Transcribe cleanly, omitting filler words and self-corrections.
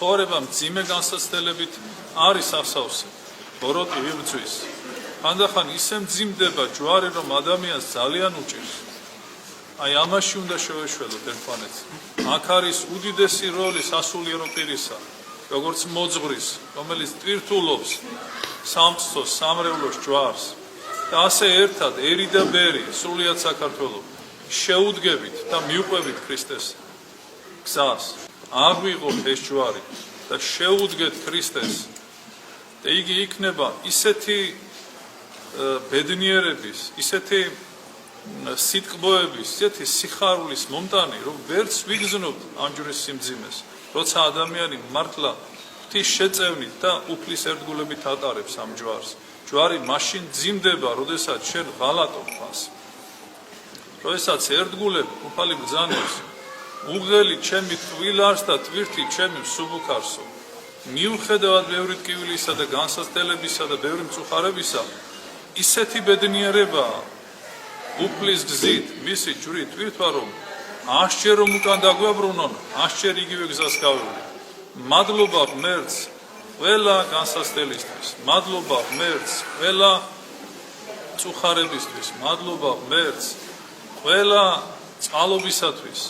ცხოვრება მძიმე განსაცდელებით არის ახსავსე, ბოროტი ვიბრძვის. ხანდახან ისე მძიმდება ჯვარი, რომ ადამიანს ძალიან უჭირს. აი ამაში უნდა შევეშველოთ ერთმანეთს. აქ არის უდიდესი როლი სასულიერო პირისა, როგორც მოძღვრის, რომელიც ტვირთულობს სამწყსოს, სამრევლოს ჯვარს. და ასე ერთად ერი და ბერი სრულიად საქართველოს შეუდგებით და მიუყვებით ქრისტეს გზას. აღვიღოთ ეს ჯვარი და შეუდგეთ ქრისტეს. და იგი იქნება ისეთი ბედნიერების, ისეთი სიტყვების, ისეთი სიხარულის მომტანი, რომ ვერც ვიგრძნობთ ამ ჯვრის სიმძიმეს, როცა ადამიანი მართლა ღვთის შეწევნით და უფლის ერთგულებით ატარებს ამ ჯვარს. ჯვარი მაშინ ძიმდება, როდესაც შენ ღალატობ მას. როდესაც ერთგულებ უფალი ბრძანებს, უღელი ჩემი ტყვილარს და ტვირთი ჩემი მსუბუქარსო. მიუხედავად ბევრი ტკივილისა და განსაცდელებისა და ბევრი მწუხარებისა, ისეთი ბედნიერებაა უფლის გზით, მისი ჯვრით თვითვა, რომ 100-ჯერ რომ უკან დაგვაბრუნონ, 100-ჯერ იგივე გზას გავივლი. მადლობა ღმერთს ყველა განსაცდელისთვის, მადლობა ღმერთს ყველა მწუხარებისთვის, მადლობა ღმერთს ყველა წყალობისათვის.